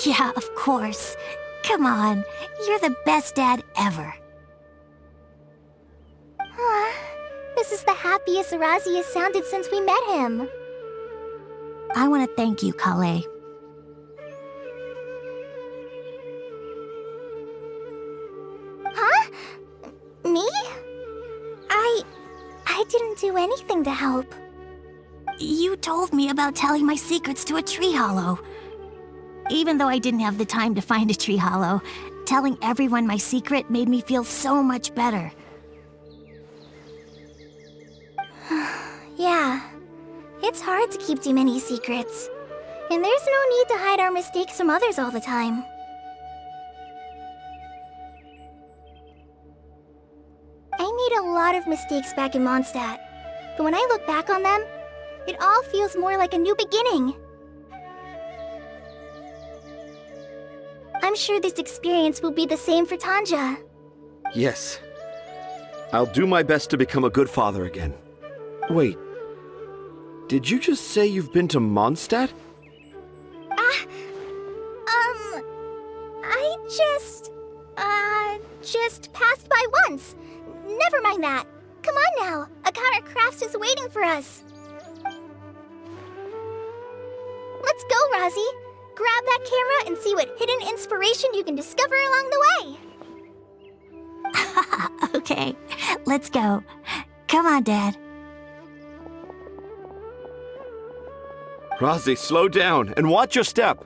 Speaker 8: Yeah, of course. Come on, you're the best dad ever.
Speaker 7: This is the happiest Razi has sounded since we met him.
Speaker 8: I want to thank you, Klee.
Speaker 7: Huh? Me? I didn't do anything to help.
Speaker 8: You told me about telling my secrets to a tree hollow. Even though I didn't have the time to find a tree hollow, telling everyone my secret made me feel so much better.
Speaker 7: Yeah, it's hard to keep too many secrets. And there's no need to hide our mistakes from others all the time. I made a lot of mistakes back in Mondstadt, but when I look back on them, it all feels more like a new beginning. I'm sure this experience will be the same for Tanja.
Speaker 9: Yes. I'll do my best to become a good father again. Wait. Did you just say you've been to Mondstadt?
Speaker 7: I just passed by once. Never mind that. Come on now. Akara Crafts is waiting for us. Let's go, Razi. Grab that camera and see what hidden inspiration you can discover along the way.
Speaker 8: Okay, let's go. Come on, Dad.
Speaker 9: Razi, slow down and watch your step.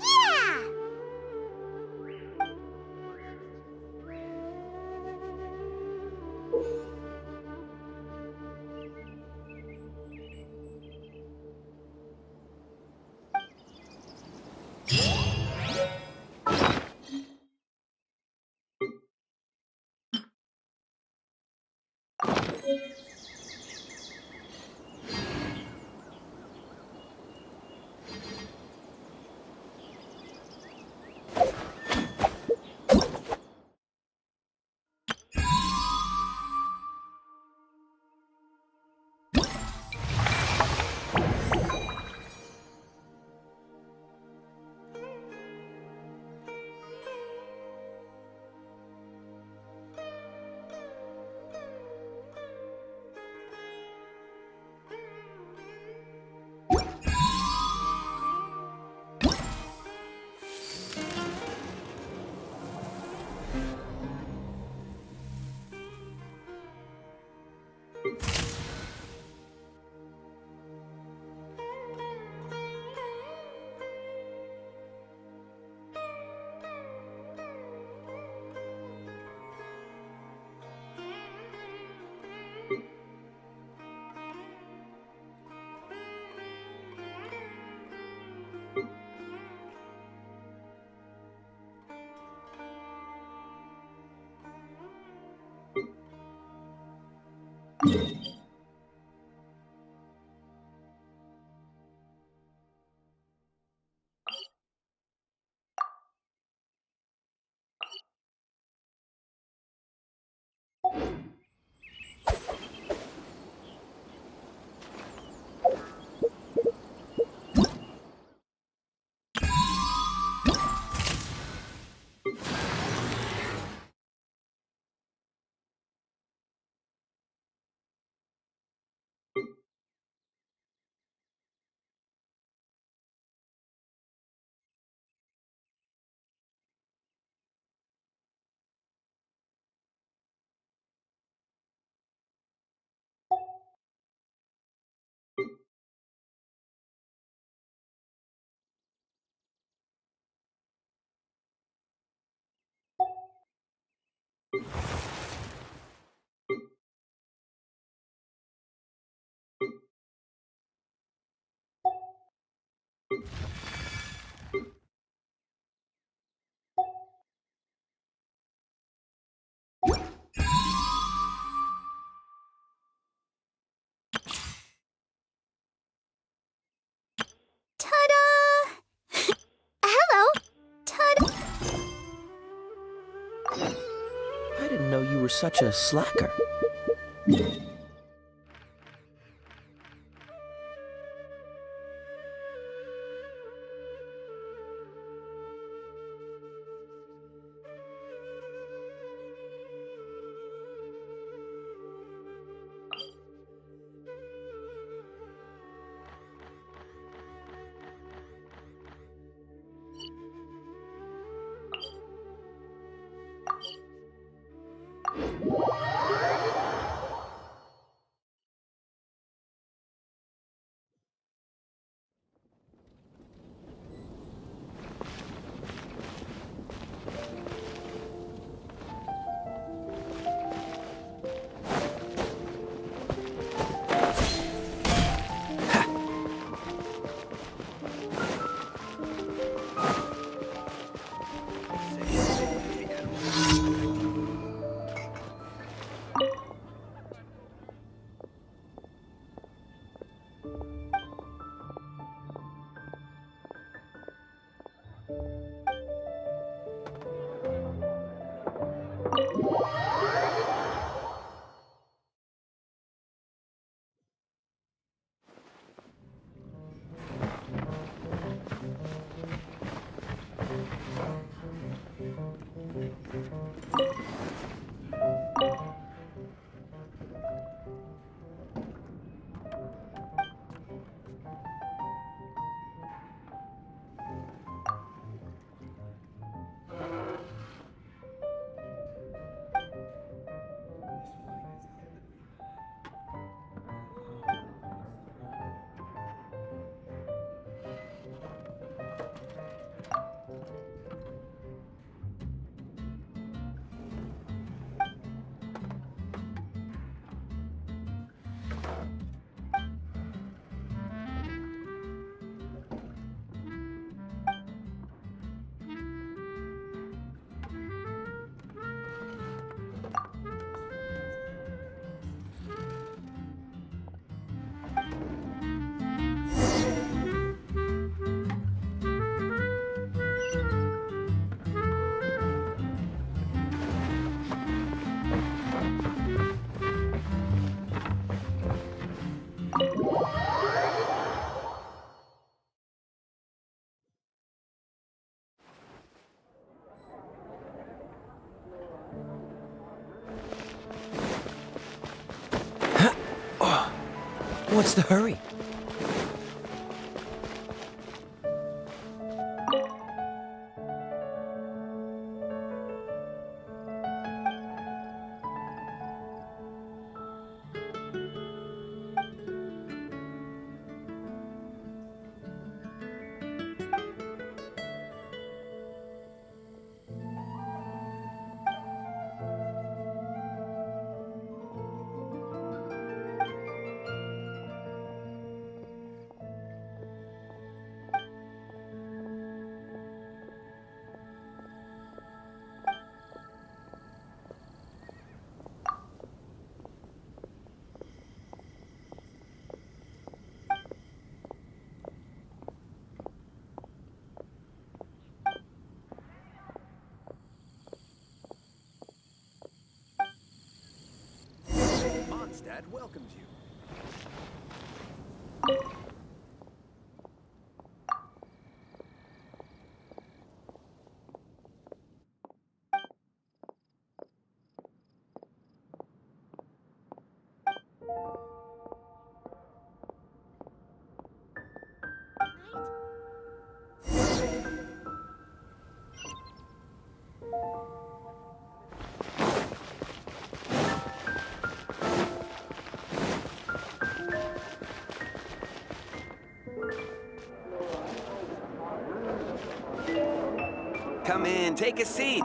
Speaker 7: Yeah! Ta-da! Hello! Ta-da!
Speaker 3: I didn't know you were such a slacker. What's the hurry?
Speaker 9: Mondstadt welcomes you.
Speaker 2: Come in, take a seat.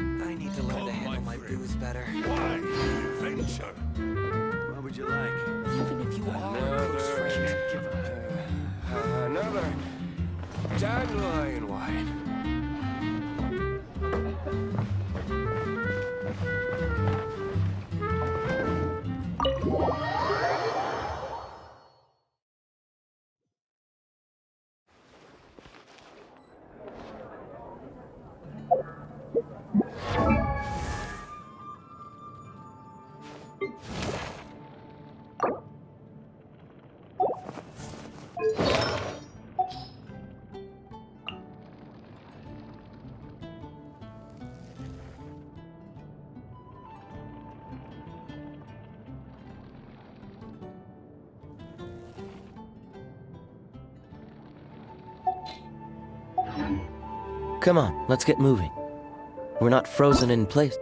Speaker 3: I need to learn to handle my booze better.
Speaker 10: Why? Adventure.
Speaker 3: What would you like? Even if you are
Speaker 10: Another-
Speaker 3: close friend, give it
Speaker 10: Another dandelion wine.
Speaker 3: Come on, let's get moving. We're not frozen in place.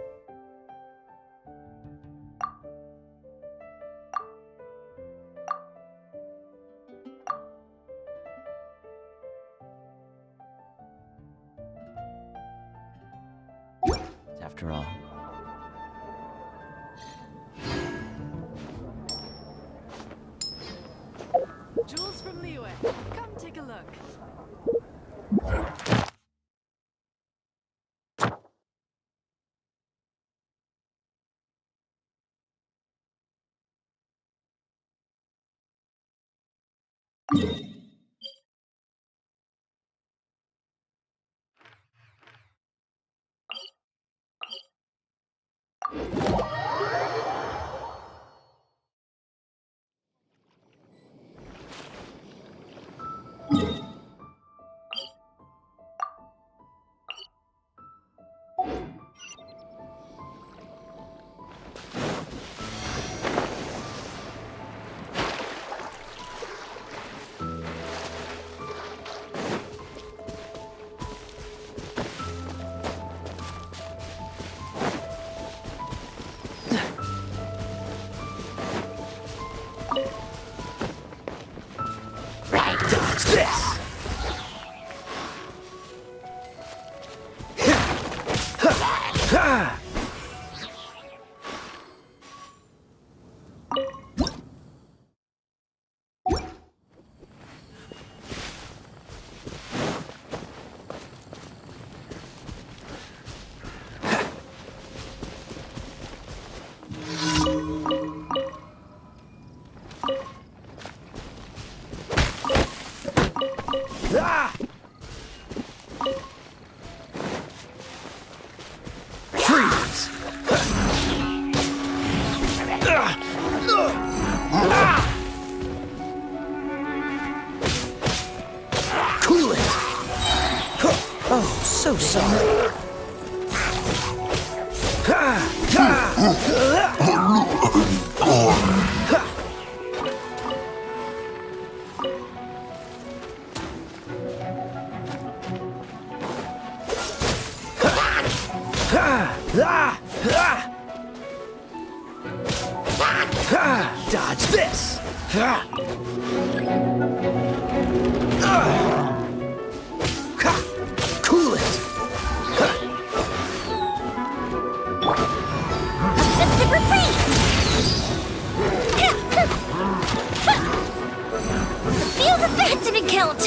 Speaker 3: After all.
Speaker 11: Jewels from Liyue. Come take a look.
Speaker 3: So sorry. Dodge this. Cool it.
Speaker 7: Feels a bit to be killed.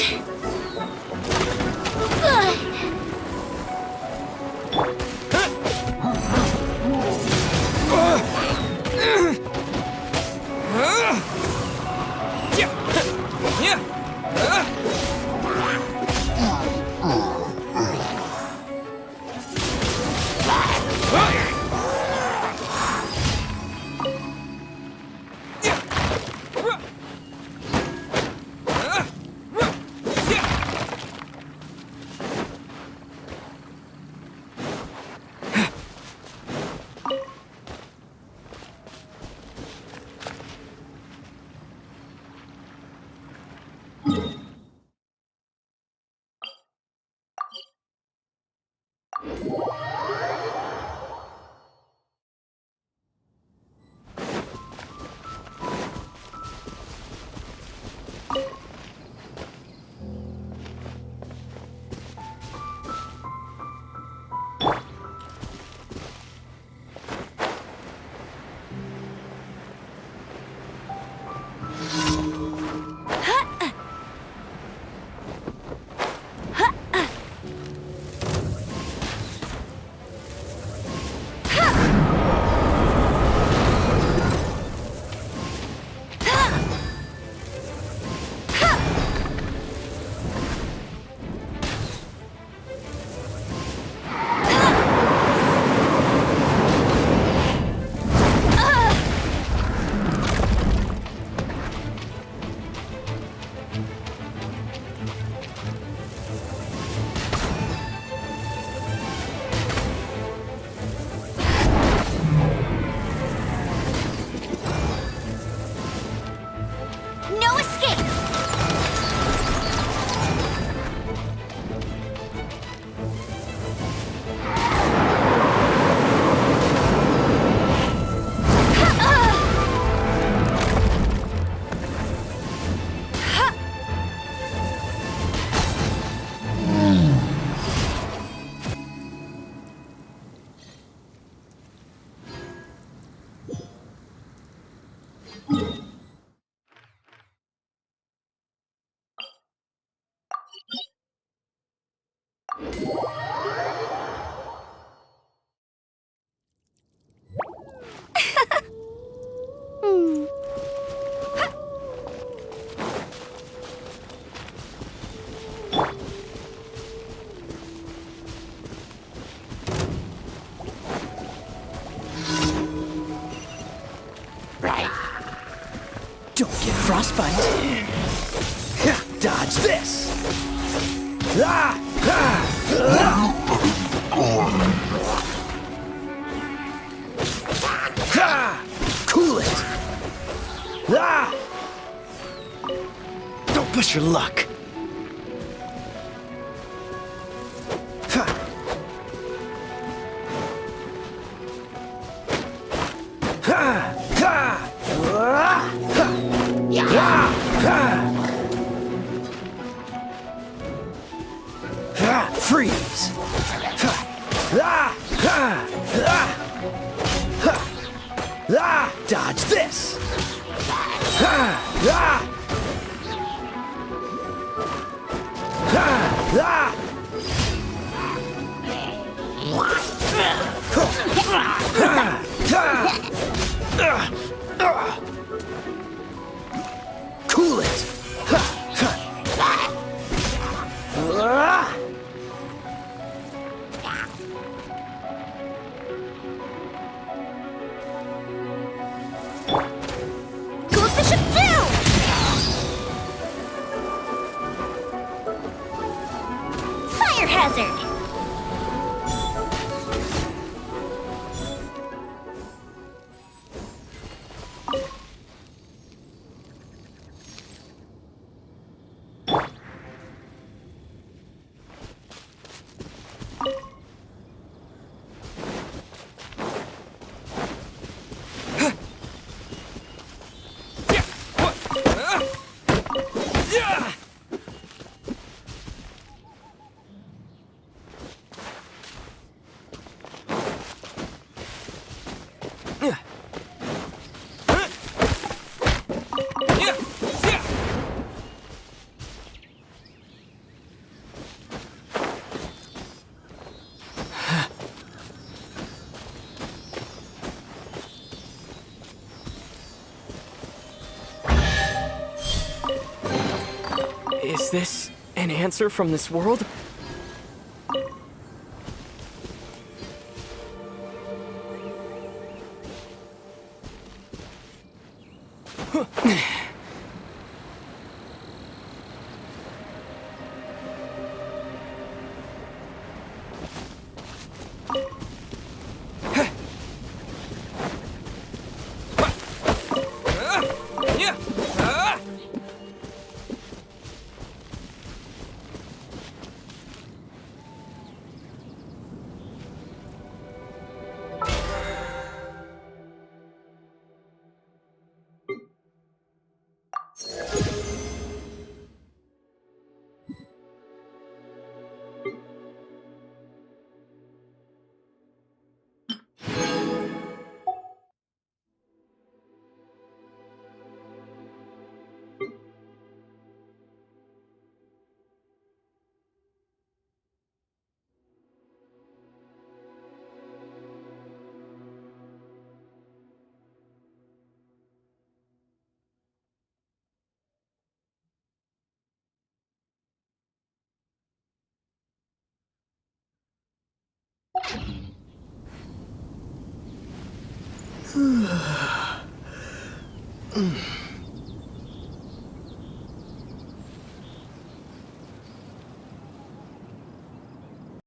Speaker 2: Get frostbite. Dodge this. Cool it. Don't push your luck. Freeze! Dodge this! Cool it! Is this an answer from this world?